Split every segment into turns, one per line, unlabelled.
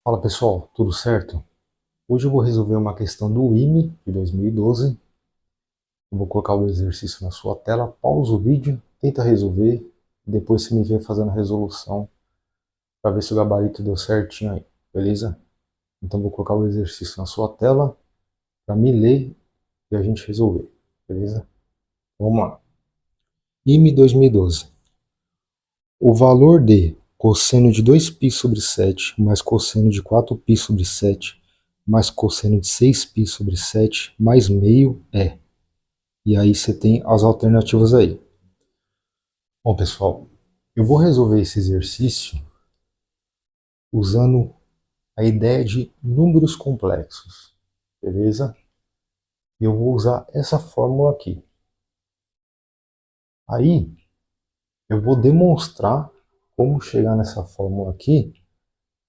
Fala pessoal, tudo certo? Hoje eu vou resolver uma questão do IME de 2012. Eu vou colocar o exercício na sua tela, pausa o vídeo, tenta resolver, e depois você me vê fazendo a resolução para ver se o gabarito deu certinho aí, beleza? Então vou colocar o exercício na sua tela para me ler e a gente resolver, beleza? Vamos lá. IME 2012. O valor de cosseno de 2π sobre 7 mais cosseno de 4π sobre 7 mais cosseno de 6π sobre 7 mais meio é. E aí você tem as alternativas aí. Bom, pessoal, eu vou resolver esse exercício usando a ideia de números complexos, beleza? E eu vou usar essa fórmula aqui. Aí eu vou demonstrar como chegar nessa fórmula aqui,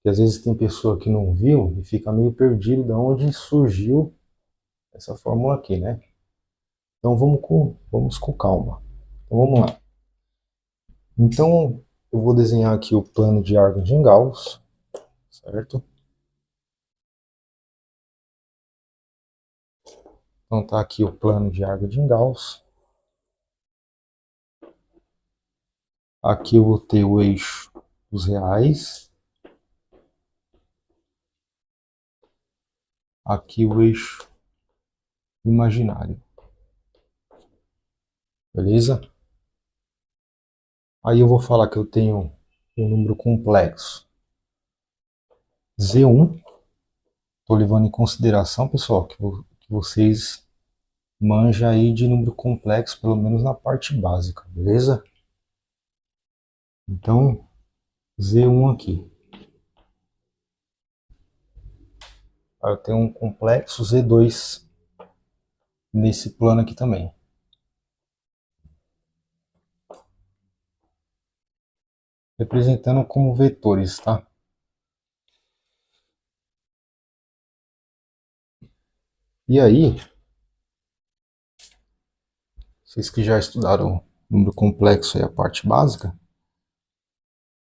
que às vezes tem pessoa que não viu e fica meio perdido de onde surgiu essa fórmula aqui, né? Então vamos com calma. Então vamos lá. Então eu vou desenhar aqui o plano de Argand de Gauss, certo? Então tá aqui o plano de Argand de Gauss. Aqui eu vou ter o eixo dos reais. Aqui o eixo imaginário. Beleza? Aí eu vou falar que eu tenho um número complexo Z1. Estou levando em consideração, pessoal, que vocês manjam aí de número complexo, pelo menos na parte básica, beleza? Então, Z1 aqui. Aí eu tenho um complexo Z2 nesse plano aqui também. Representando como vetores, tá? E aí, vocês que já estudaram número complexo e a parte básica,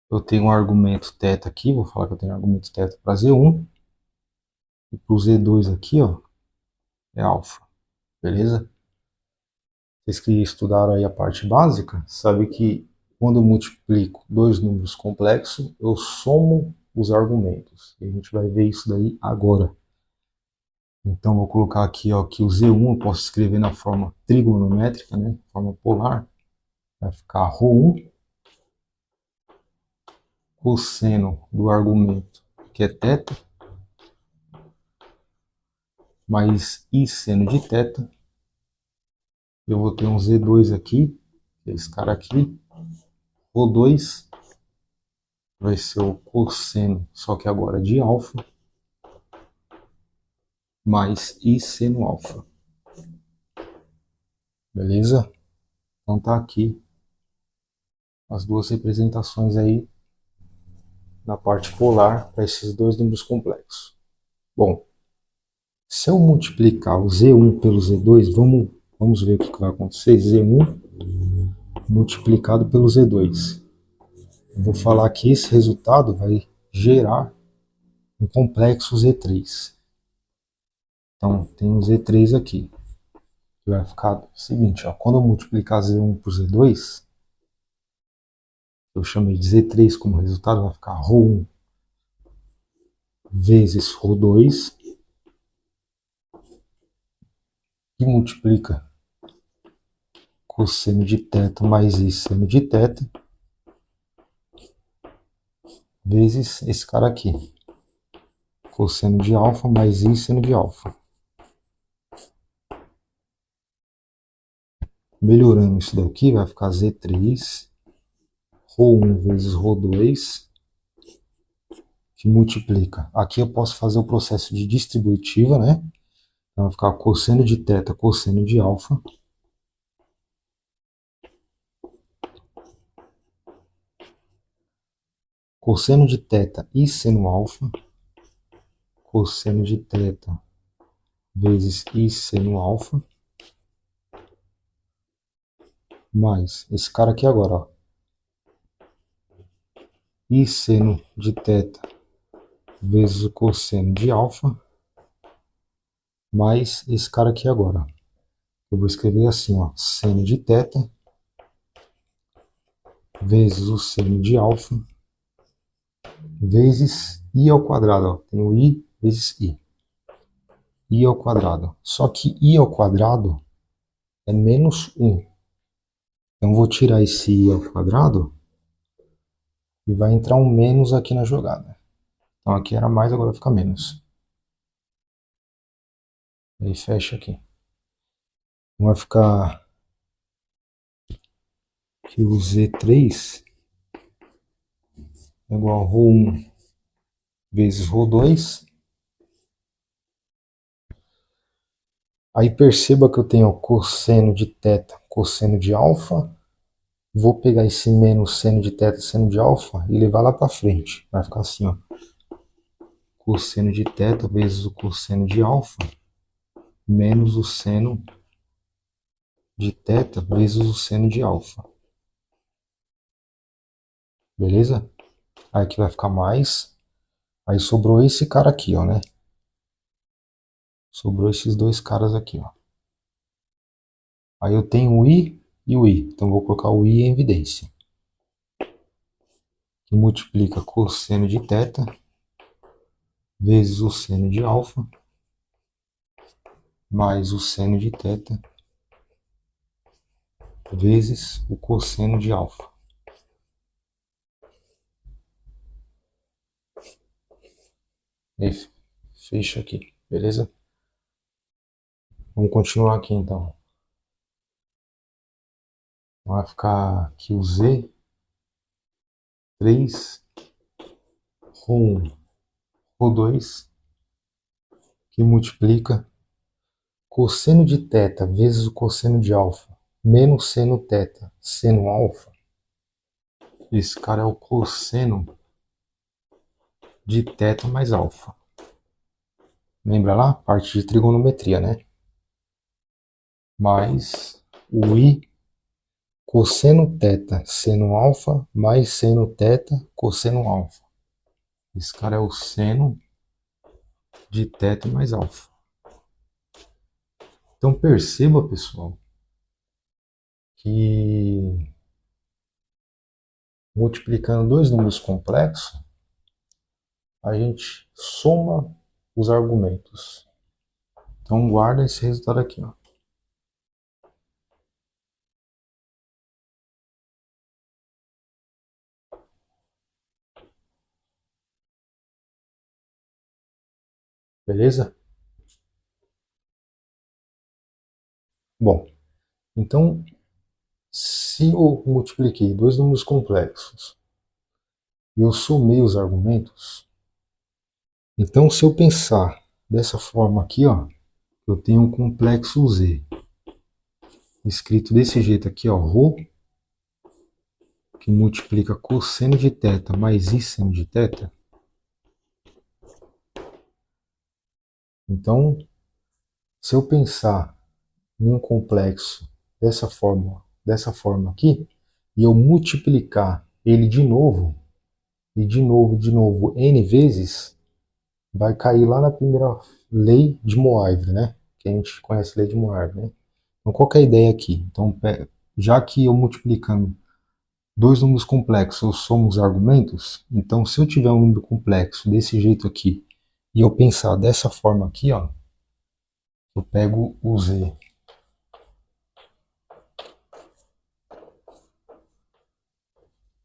eu tenho um argumento θ aqui, vou falar que eu tenho um argumento θ para Z1, e para o Z2 aqui, ó, é alfa, beleza? Vocês que estudaram aí a parte básica, sabem que quando eu multiplico dois números complexos, eu somo os argumentos. E a gente vai ver isso daí agora. Então vou colocar aqui, ó, que o Z1 eu posso escrever na forma trigonométrica, né, forma polar, vai ficar ρ1 cosseno do argumento, que é θ, mais I seno de θ. Eu vou ter um Z2 aqui, que é esse cara aqui. ρ2 vai ser o cosseno, só que agora de alfa, mais I seno alfa. Beleza? Então tá aqui as duas representações aí na parte polar para esses dois números complexos. Bom, se eu multiplicar o Z1 pelo Z2, vamos ver o que vai acontecer. Z1 multiplicado pelo Z2. Eu vou falar que esse resultado vai gerar um complexo Z3. Então tem um Z3 aqui. Que vai ficar o seguinte, ó, quando eu multiplicar Z1 por Z2, eu chamei de Z3 como resultado, vai ficar ρ1 vezes ρ2, que multiplica cosseno de θ mais I seno de θ, vezes esse cara aqui, cosseno de alfa mais I seno de alfa. Melhorando isso daqui, vai ficar Z3, ρ1 vezes ρ2, que multiplica. Aqui eu posso fazer o processo de distributiva, né? Então vai ficar cosseno de θ, cosseno de alfa. Cosseno de θ e seno alfa. Cosseno de θ vezes I seno alfa. Mais esse cara aqui agora, ó. I seno de θ vezes o cosseno de alfa, mais esse cara aqui agora. Eu vou escrever assim, ó, seno de θ vezes o seno de alfa vezes i ao quadrado. Ó. Tem o i vezes i. I ao quadrado. Só que i ao quadrado é menos 1. Então vou tirar esse i ao quadrado e vai entrar um menos aqui na jogada. Então aqui era mais, agora fica menos. Aí fecha aqui. Vai ficar que o Z3 é igual a ρ1 vezes ρ2. Aí perceba que eu tenho cosseno de θ, cosseno de alfa. Vou pegar esse menos seno de θ, seno de alfa e levar lá para frente. Vai ficar assim, ó. Cosseno de θ vezes o cosseno de alfa menos o seno de θ vezes o seno de alfa. Beleza? Aí aqui vai ficar mais. Aí sobrou esse cara aqui, ó, né? Sobrou esses dois caras aqui, ó. Aí eu tenho o i e o i. Então vou colocar o i em evidência. Que multiplica cosseno de θ vezes o seno de alfa mais o seno de θ vezes o cosseno de alfa. E fecha aqui, beleza? Vamos continuar aqui então. Vai ficar aqui o Z 3 ρ1 ρ2 que multiplica cosseno de θ vezes o cosseno de alfa menos seno θ seno alfa. Esse cara é o cosseno de θ mais alfa. Lembra lá? Parte de trigonometria, né? Mais o i cosseno θ seno alfa mais seno θ cosseno alfa. Esse cara é o seno de θ mais alfa. Então perceba, pessoal, que multiplicando dois números complexos, a gente soma os argumentos. Então guarda esse resultado aqui, ó. Beleza? Bom, então se eu multipliquei dois números complexos e eu somei os argumentos, então se eu pensar dessa forma aqui, ó, eu tenho um complexo Z escrito desse jeito aqui, ó, ρ, que multiplica cosseno de θ mais i seno de θ. Então, se eu pensar em um complexo dessa forma aqui, e eu multiplicar ele de novo, e de novo, n vezes, vai cair lá na primeira lei de Moivre, né? Que a gente conhece a lei de Moivre, né? Então, qual que é a ideia aqui? Então, já que eu multiplicando dois números complexos, eu somo os argumentos, então se eu tiver um número complexo desse jeito aqui, e eu pensar dessa forma aqui, ó, eu pego o Z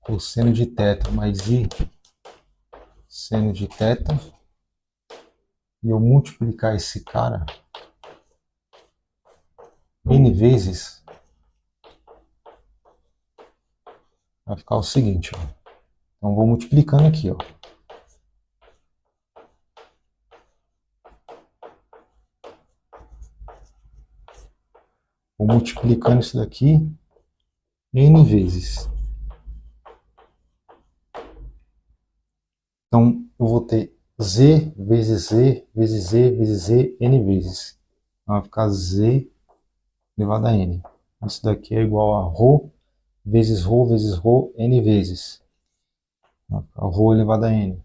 cosseno de θ mais i seno de θ, e eu multiplicar esse cara n vezes, vai ficar o seguinte, ó. Então vou multiplicando aqui, ó. Vou multiplicando isso daqui n vezes. Então eu vou ter z vezes z vezes z vezes z n vezes. Então, vai ficar z elevado a n. Isso daqui é igual a ρ vezes ρ n vezes. Vai ficar ρ elevado a n.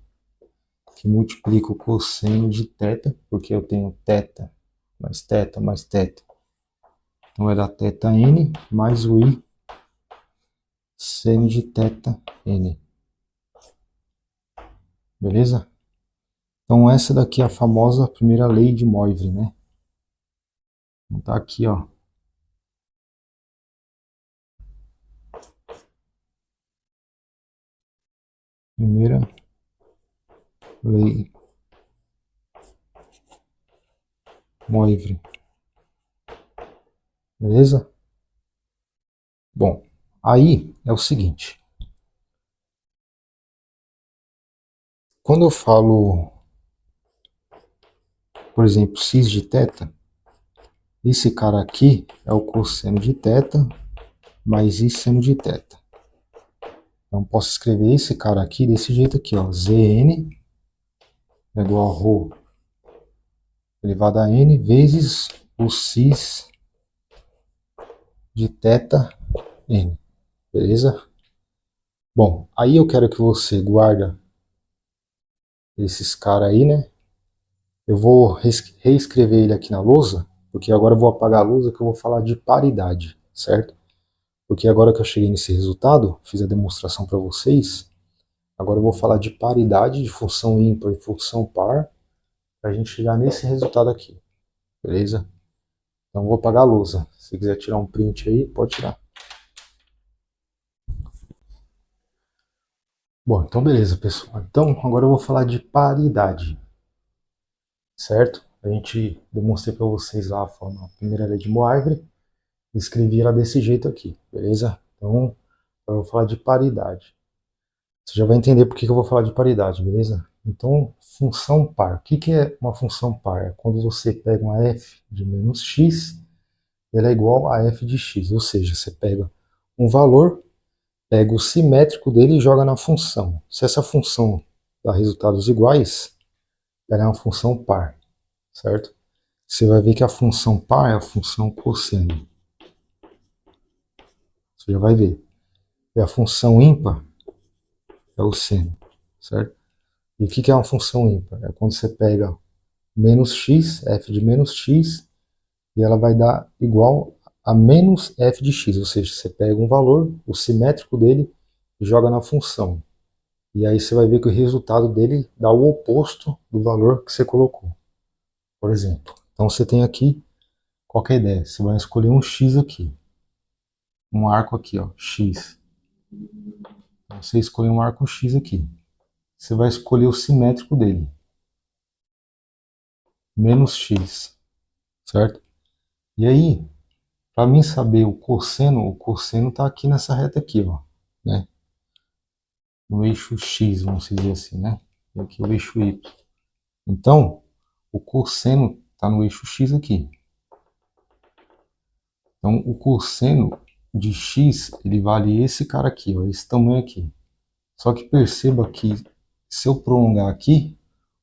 que multiplica o cosseno de θ, porque eu tenho θ mais θ mais θ. Então vai dar θn mais o i seno de θn. Beleza? Então essa daqui é a famosa primeira lei de Moivre, né? Então tá aqui, ó. Primeira lei Moivre. Beleza? Bom, aí é o seguinte. Quando eu falo, por exemplo, x de θ, esse cara aqui é o cosseno de θ mais i seno de θ. Então posso escrever esse cara aqui desse jeito aqui, ó. Zn é igual a ρ elevado a n vezes o cis de θn. Beleza? Bom, aí eu quero que você guarda esses caras aí, né? Eu vou reescrever ele aqui na lousa, porque agora eu vou apagar a lousa que eu vou falar de paridade, certo? Porque agora que eu cheguei nesse resultado, fiz a demonstração para vocês, agora eu vou falar de paridade, de função ímpar e função par, para a gente chegar nesse resultado aqui, beleza? Então eu vou apagar a lousa. Se quiser tirar um print aí, pode tirar. Bom, então beleza, pessoal. Então agora eu vou falar de paridade, certo? A gente demonstrei para vocês lá a primeira lei de Moivre, escrevi ela desse jeito aqui, beleza? Então eu vou falar de paridade. Você já vai entender por que eu vou falar de paridade, beleza? Então, função par. O que é uma função par? É quando você pega uma f de menos x, ela é igual a f de x. Ou seja, você pega um valor, pega o simétrico dele e joga na função. Se essa função dá resultados iguais, ela é uma função par, certo? Você vai ver que a função par é a função cosseno. Você já vai ver. E a função ímpar é o seno, certo? E o que é uma função ímpar? É quando você pega menos x, f de menos x, e ela vai dar igual a menos f de x, ou seja, você pega um valor, o simétrico dele, e joga na função. E aí você vai ver que o resultado dele dá o oposto do valor que você colocou. Por exemplo, então você tem aqui, qualquer ideia, você vai escolher um x aqui, um arco aqui, ó, x. Então você escolhe um arco x aqui. Você vai escolher o simétrico dele, menos x, certo? E aí, para mim saber o cosseno está aqui nessa reta aqui, ó, né? No eixo x, vamos dizer assim, né? E aqui o eixo y. Então, o cosseno está no eixo x aqui. Então, o cosseno de x, ele vale esse cara aqui, ó, esse tamanho aqui. Só que perceba que se eu prolongar aqui,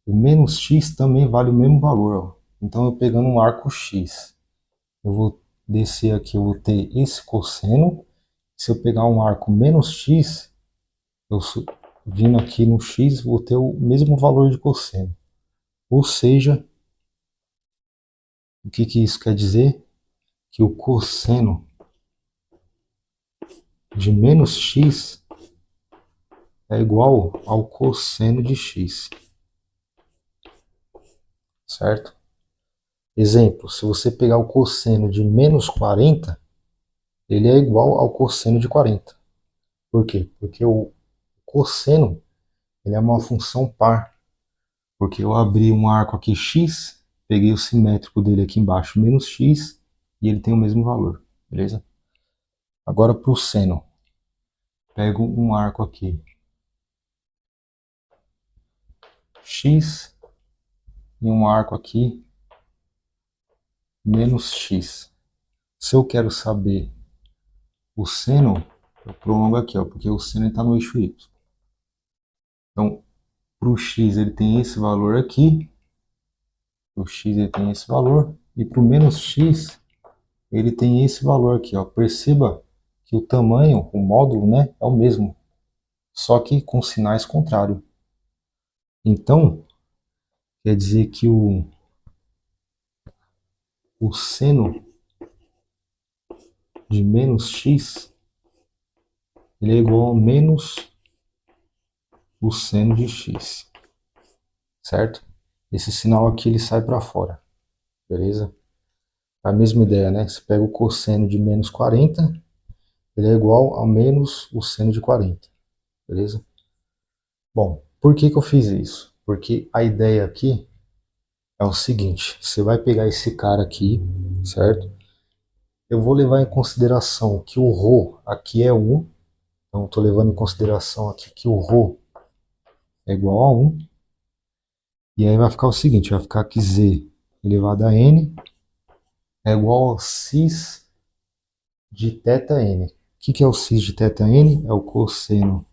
o menos x também vale o mesmo valor, ó. Então, eu pegando um arco x, eu vou descer aqui, eu vou ter esse cosseno. Se eu pegar um arco menos x, eu vindo aqui no x, vou ter o mesmo valor de cosseno. Ou seja, o que isso quer dizer? Que o cosseno de menos x é igual ao cosseno de x. Certo? Exemplo, se você pegar o cosseno de menos 40, ele é igual ao cosseno de 40. Por quê? Porque o cosseno ele é uma função par. Porque eu abri um arco aqui x, peguei o simétrico dele aqui embaixo, menos x, e ele tem o mesmo valor, beleza? Agora para o seno. Pego um arco aqui, x, e um arco aqui, menos x. Se eu quero saber o seno, eu prolongo aqui, ó, porque o seno está no eixo y. Então, para o x ele tem esse valor aqui, o x ele tem esse valor, e para o menos x ele tem esse valor aqui, ó. Perceba que o tamanho, o módulo, né, é o mesmo, só que com sinais contrários. Então, quer dizer que o seno de menos x ele é igual a menos o seno de x, certo? Esse sinal aqui ele sai para fora, beleza? A mesma ideia, né? Você pega o cosseno de menos 40, ele é igual a menos o seno de 40, beleza? Bom, por que que eu fiz isso? Porque a ideia aqui é o seguinte, você vai pegar esse cara aqui, certo? Eu vou levar em consideração que o ρ aqui é 1, então estou levando em consideração aqui que o ρ é igual a 1, e aí vai ficar o seguinte, vai ficar que z elevado a n é igual a cis de θn. O que é o cis de θn? É o cosseno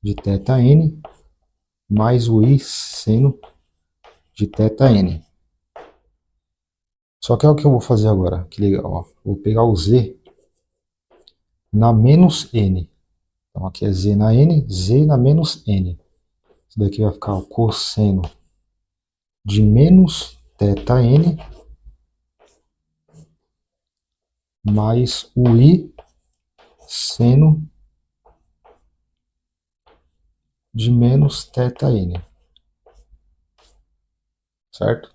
de θn mais o i seno de θn. Só que é o que eu vou fazer agora, que legal, ó. Vou pegar o z na menos n. Então aqui é z na n, z na menos n. Isso daqui vai ficar o cosseno de menos θn mais o i seno de menos θn, certo?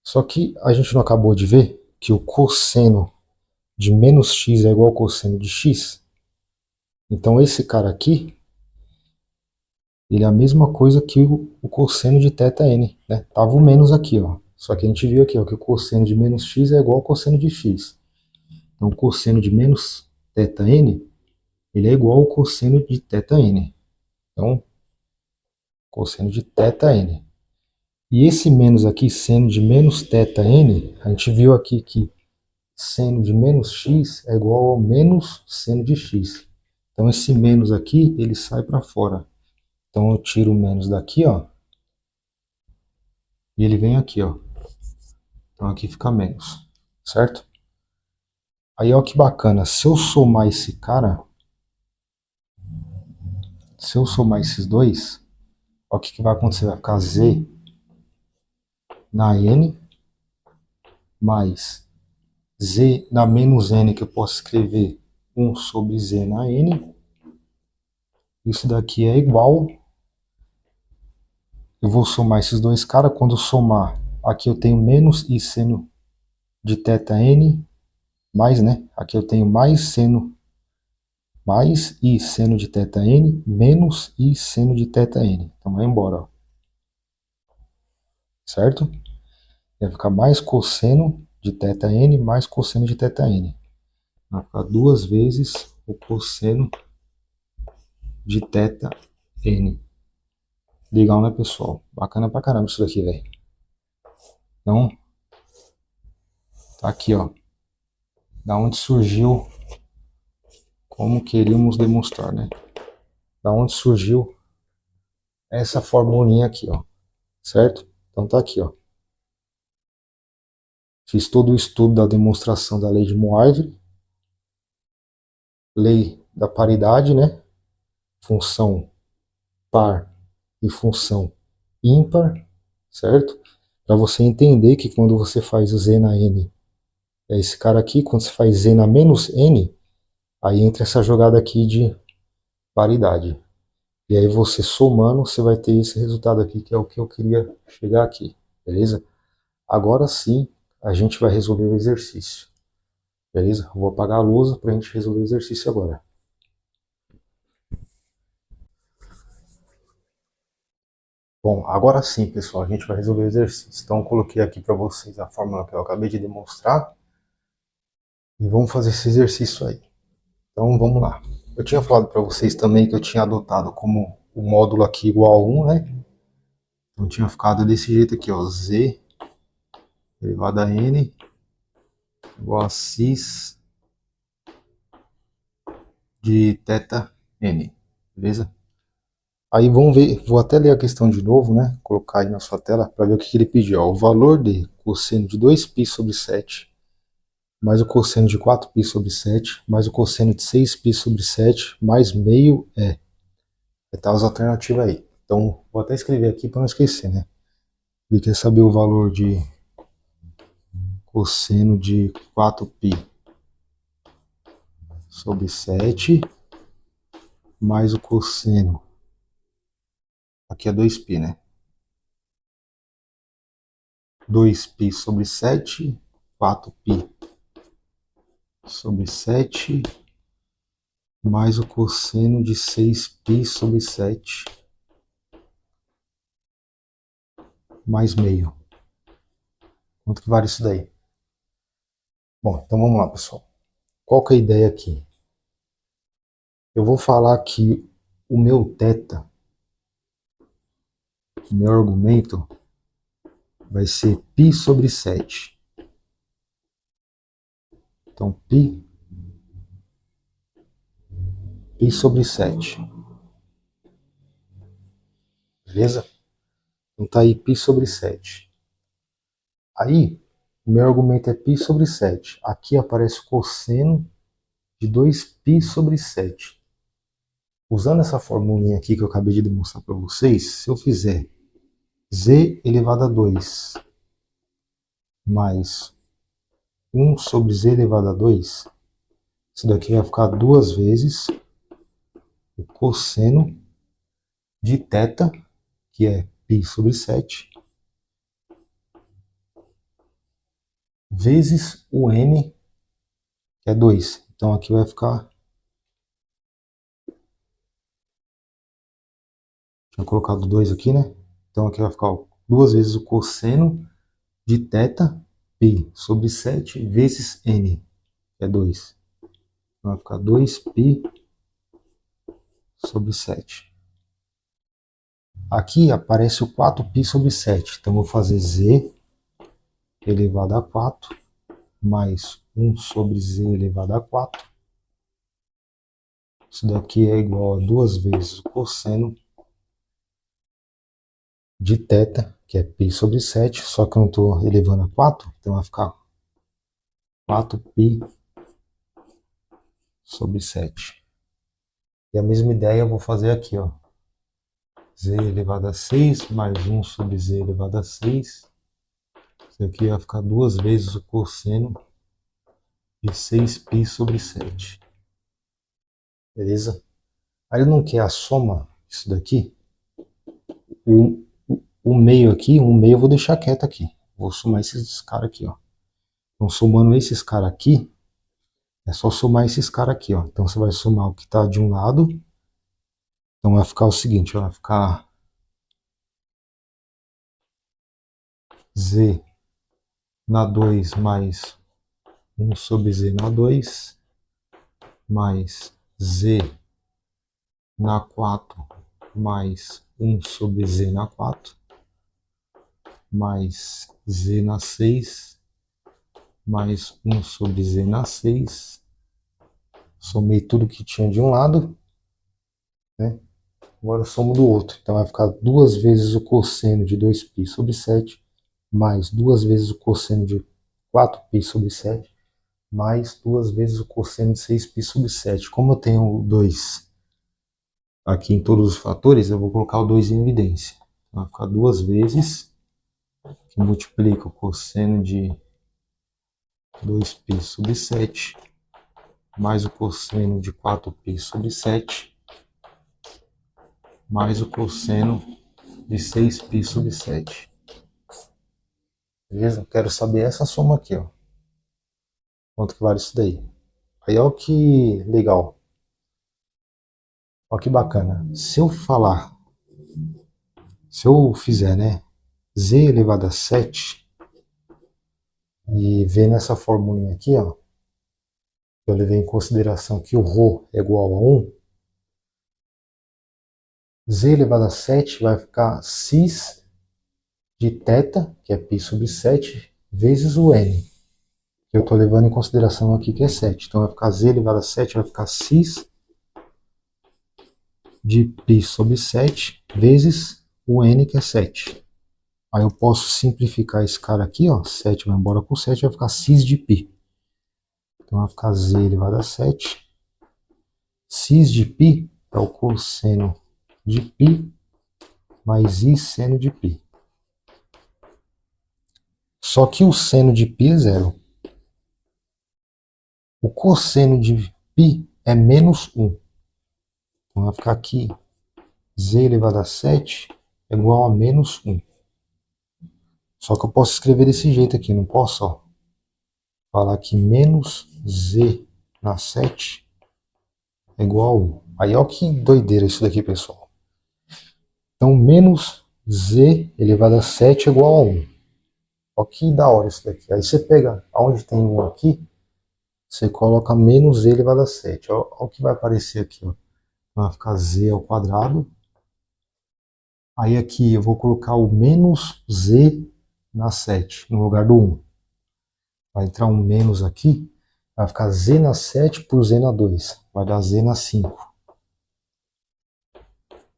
Só que a gente não acabou de ver que o cosseno de menos x é igual ao cosseno de x? Então esse cara aqui, ele é a mesma coisa que o cosseno de θn, né? Tava o menos aqui, ó. Só que a gente viu aqui, ó, que o cosseno de menos x é igual ao cosseno de x. Então o cosseno de menos θn, ele é igual ao cosseno de θn. Então, cosseno de θn. E esse menos aqui, seno de menos θn, a gente viu aqui que seno de menos x é igual ao menos seno de x. Então esse menos aqui, ele sai para fora. Então eu tiro o menos daqui, ó, e ele vem aqui, ó. Então aqui fica menos, certo? Aí ó que bacana, se eu somar esse cara, se eu somar esses dois, ó o que, que vai acontecer, vai ficar z na n mais z na menos n, que eu posso escrever 1 sobre z na n. Isso daqui é igual, eu vou somar esses dois caras, quando eu somar, aqui eu tenho menos i seno de θn, mais, né? Aqui eu tenho mais seno, mais i seno de θn, menos i seno de θn. Então vai embora, ó. Certo? Vai ficar mais cosseno de θn mais cosseno de θn. Vai ficar duas vezes o cosseno de θn. Legal, né, pessoal? Bacana pra caramba isso daqui, velho. Então, tá aqui, ó. Da onde surgiu, como queríamos demonstrar, né? Da onde surgiu essa formulinha aqui, ó. Certo? Então tá aqui, ó. Fiz todo o estudo da demonstração da lei de Moivre, lei da paridade, né? Função par e função ímpar, certo? Para você entender que quando você faz o z na n, é esse cara aqui, quando você faz z na menos n, aí entra essa jogada aqui de paridade. E aí você somando, você vai ter esse resultado aqui, que é o que eu queria chegar aqui, beleza? Agora sim, a gente vai resolver o exercício, beleza? Eu vou apagar a lousa para a gente resolver o exercício agora. Bom, agora sim, pessoal, a gente vai resolver o exercício. Então, eu coloquei aqui para vocês a fórmula que eu acabei de demonstrar. E vamos fazer esse exercício aí. Então, vamos lá. Eu tinha falado para vocês também que eu tinha adotado como o módulo aqui igual a 1, né? Então, tinha ficado desse jeito aqui, ó. Z elevado a n igual a cis de θn, beleza? Aí vamos ver, vou até ler a questão de novo, né? Colocar aí na sua tela para ver o que ele pediu. Ó. O valor de cosseno de 2π sobre 7 mais o cosseno de 4π sobre 7 mais o cosseno de 6π sobre 7 mais meio é. Vai estar as alternativas aí. Então, vou até escrever aqui para não esquecer, né? Ele quer saber o valor de cosseno de 4π sobre 7 mais o cosseno. Aqui é 2π, né? 2π sobre 7, 4π sobre 7, mais o cosseno de 6π sobre 7, mais meio. Quanto que vale isso daí? Bom, então vamos lá, pessoal. Qual que é a ideia aqui? Eu vou falar que o meu θ, o meu argumento, vai ser π sobre 7. Então, π sobre 7. Beleza? Então tá aí π sobre 7. Aí, o meu argumento é π sobre 7. Aqui aparece o cosseno de 2π sobre 7. Usando essa formulinha aqui que eu acabei de demonstrar para vocês, se eu fizer z elevado a 2 mais 1 sobre z elevado a 2, isso daqui vai ficar duas vezes o cosseno de θ, que é π sobre 7, vezes o n, que é 2. Então aqui vai ficar... Tinha colocado 2 aqui, né? Então aqui vai ficar duas vezes o cosseno de θ, π sobre 7, vezes n, que é 2. Então vai ficar 2π sobre 7. Aqui aparece o 4π sobre 7. Então vou fazer z elevado a 4 mais 1 sobre z elevado a 4. Isso daqui é igual a duas vezes o cosseno de θ, que é π sobre 7, só que eu não estou elevando a 4, então vai ficar 4π sobre 7. E a mesma ideia eu vou fazer aqui, ó. Z elevado a 6 mais 1 sobre z elevado a 6. Isso aqui vai ficar duas vezes o cosseno de 6π sobre 7. Beleza? Aí eu não quero a soma disso daqui. O meio aqui, um meio eu vou deixar quieto aqui. Vou somar esses caras aqui, ó. Então, somando esses caras aqui, é só somar esses caras aqui, ó. Então, você vai somar o que está de um lado. Então, vai ficar o seguinte, ó. Vai ficar z na 2 mais 1 sobre z na 2, mais z na 4 mais 1 sobre z na 4, mais z na 6, mais 1 sobre z na 6. Somei tudo que tinha de um lado, né? Agora eu somo do outro. Então vai ficar duas vezes o cosseno de 2π sobre 7, mais duas vezes o cosseno de 4π sobre 7, mais duas vezes o cosseno de 6π sobre 7. Como eu tenho o 2 aqui em todos os fatores, eu vou colocar o 2 em evidência. Então vai ficar duas vezes, que multiplica o cosseno de 2π sobre 7, mais o cosseno de 4π sobre 7, mais o cosseno de 6π sobre 7. Beleza? Quero saber essa soma aqui, ó. Quanto que vale isso daí? Aí olha que legal. Olha que bacana. Se eu fizer, né, z elevado a 7 e ver nessa formulinha aqui, ó, eu levei em consideração que o ρ é igual a 1, z elevado a 7 vai ficar cis de θ, que é π sobre 7, vezes o n, que eu estou levando em consideração aqui que é 7. Então vai ficar z elevado a 7, vai ficar cis de π sobre 7, vezes o n, que é 7. Aí eu posso simplificar esse cara aqui, ó, 7 vai embora com 7, vai ficar cis de π. Então vai ficar z elevado a 7. Cis de π é o cosseno de π mais I seno de π. Só que o seno de π é zero. O cosseno de π é menos 1. Então vai ficar aqui z elevado a 7 é igual a menos 1. Só que eu posso escrever desse jeito aqui, não posso? Ó. Falar que menos z na 7 é igual a 1. Aí olha que doideira isso daqui, pessoal. Então menos z elevado a 7 é igual a 1. Olha que da hora isso daqui. Aí você pega onde tem 1 aqui, você coloca menos z elevado a 7. Olha o que vai aparecer aqui. Ó. Vai ficar z ao quadrado. Aí aqui eu vou colocar o menos z na 7, no lugar do 1. Vai entrar um menos aqui, vai ficar z na 7 por z na 2. Vai dar z na 5.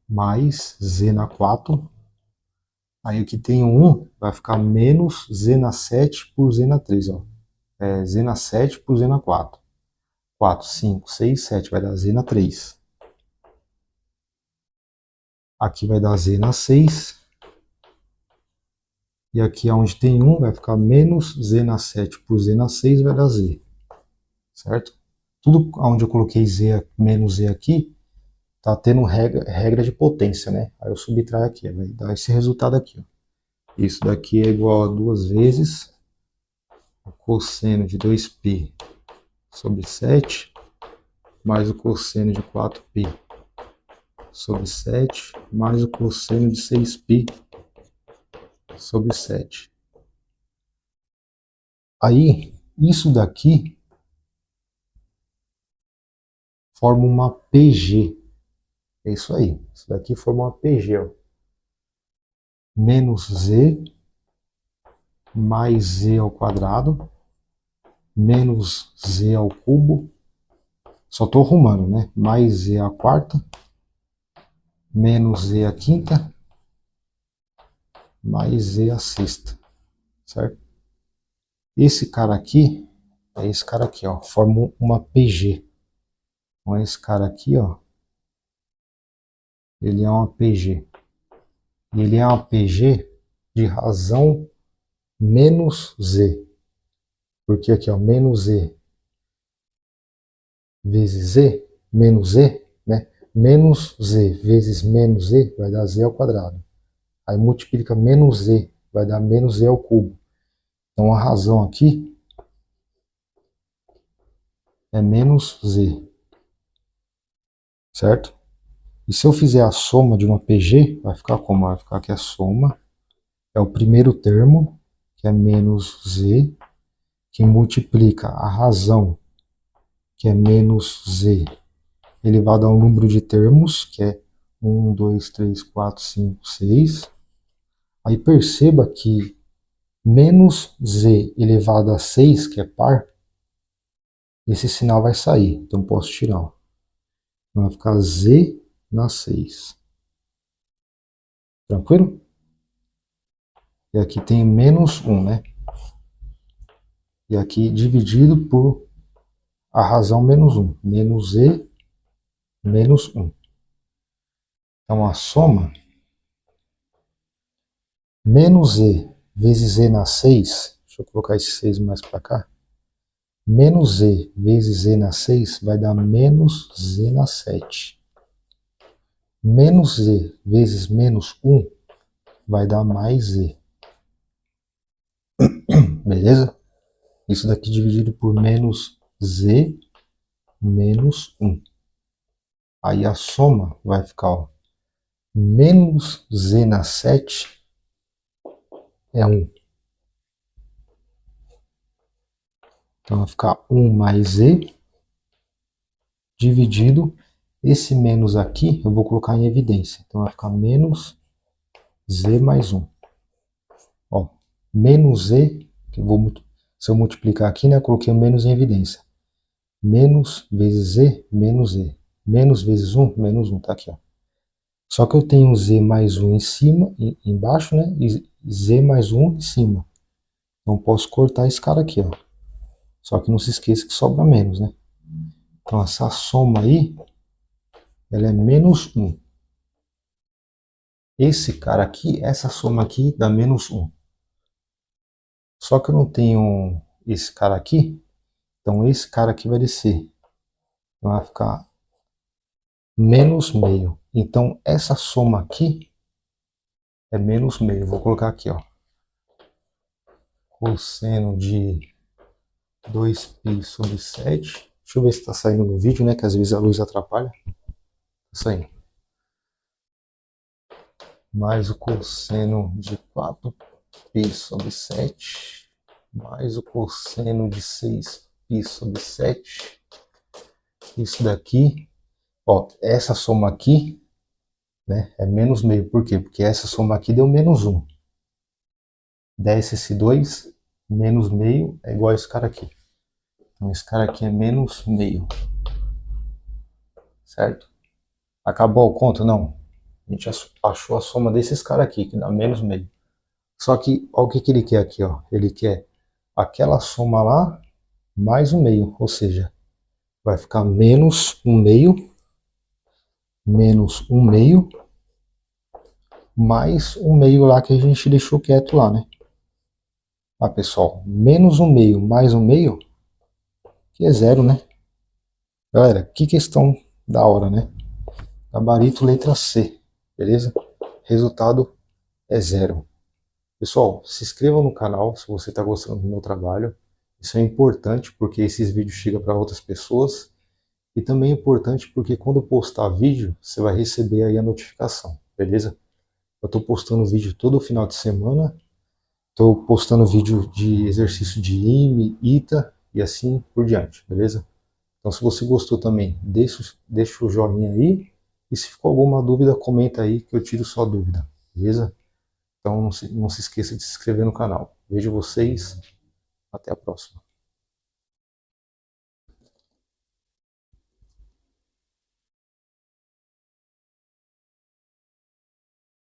Mais z na 4. Aí aqui tem um 1, vai ficar menos z na 7 por z na 3. Ó. Z na 7 por z na 4. 4, 5, 6, 7. Vai dar z na 3. Aqui vai dar z na 6. E aqui onde tem 1 vai ficar menos z na 7 por z na 6 vai dar z. Certo? Tudo onde eu coloquei z, menos z aqui, tá tendo regra de potência, né? Aí eu subtraio aqui, vai dar esse resultado aqui. Ó. Isso daqui é igual a 2 vezes o cosseno de 2π sobre 7 mais o cosseno de 4π sobre 7 mais o cosseno de 6π sobre 7. Aí, isso daqui forma uma PG. É isso aí. Isso daqui forma uma PG. Ó. Menos z mais z ao quadrado menos z ao cubo. Só estou arrumando, né? Mais z à quarta menos z à quinta mais z à sexta. Certo? Esse cara aqui é esse cara aqui, ó. Forma uma PG. Então esse cara aqui, ó. Ele é uma PG. E ele é uma PG de razão menos z. Porque aqui, ó, menos z vezes z, menos z, né? Menos z vezes menos z vai dar z ao quadrado. Aí multiplica menos z, vai dar menos z ao cubo. Então a razão aqui é menos z. Certo? E se eu fizer a soma de uma PG, vai ficar como? Vai ficar que a soma é o primeiro termo, que é menos z, que multiplica a razão, que é menos z, elevado ao número de termos, que é 1, 2, 3, 4, 5, 6. Aí perceba que menos z elevado a 6, que é par, esse sinal vai sair. Então posso tirar. Ó. Vai ficar z na 6. Tranquilo? E aqui tem menos 1, né? E aqui dividido por a razão menos 1. Menos z menos 1. Então a soma menos z vezes z na 6, deixa eu colocar esse 6 mais para cá, menos z vezes z na 6 vai dar menos z na 7. Menos z vezes menos 1 vai dar mais z. Beleza? Isso daqui dividido por menos z menos 1. Aí a soma vai ficar, ó, menos z na 7 é 1. Então vai ficar 1 mais z dividido. Esse menos aqui eu vou colocar em evidência. Então vai ficar menos z mais 1. Ó, menos z, que eu vou, se eu multiplicar aqui, né, eu coloquei o menos em evidência. Menos vezes z, menos z. Menos vezes 1, menos 1. Tá aqui, ó. Só que eu tenho z mais 1 em cima, embaixo, né? E z mais 1 em cima. Então posso cortar esse cara aqui, ó. Só que não se esqueça que sobra menos, né? Então essa soma aí, ela é menos 1. esse cara aqui, essa soma aqui dá menos 1. Só que eu não tenho esse cara aqui, então esse cara aqui vai descer. Então vai ficar menos meio. Então essa soma aqui é menos meio. Vou colocar aqui, ó. Cosseno de 2π sobre 7. Deixa eu ver se está saindo no vídeo, né? Que às vezes a luz atrapalha. Tá saindo. Mais o cosseno de 4π sobre 7. Mais o cosseno de 6π sobre 7. Isso daqui, ó, essa soma aqui, né, é menos meio. Por quê? Porque essa soma aqui deu menos 1. Desce esse 2, menos meio é igual a esse cara aqui. Então esse cara aqui é menos meio. Certo? Acabou o conto? Não. A gente achou a soma desses caras aqui, que dá menos meio. Só que, olha o que ele quer aqui, ó. Ele quer aquela soma lá, mais um meio. Ou seja, vai ficar menos um meio, menos um meio, mais um meio lá que a gente deixou quieto lá, né? Ah, pessoal, menos um meio mais um meio, que é zero, né? Galera, que questão da hora, né? Gabarito letra C, beleza? Resultado é zero. Pessoal, se inscreva no canal se você está gostando do meu trabalho. Isso é importante porque esses vídeos chegam para outras pessoas. E também é importante porque quando eu postar vídeo, você vai receber aí a notificação, beleza? Eu estou postando vídeo todo final de semana. Estou postando vídeo de exercício de IME, ITA e assim por diante, beleza? Então se você gostou também, deixa o joinha aí. E se ficou alguma dúvida, comenta aí que eu tiro sua dúvida, beleza? Então não se esqueça de se inscrever no canal. Vejo vocês, até a próxima.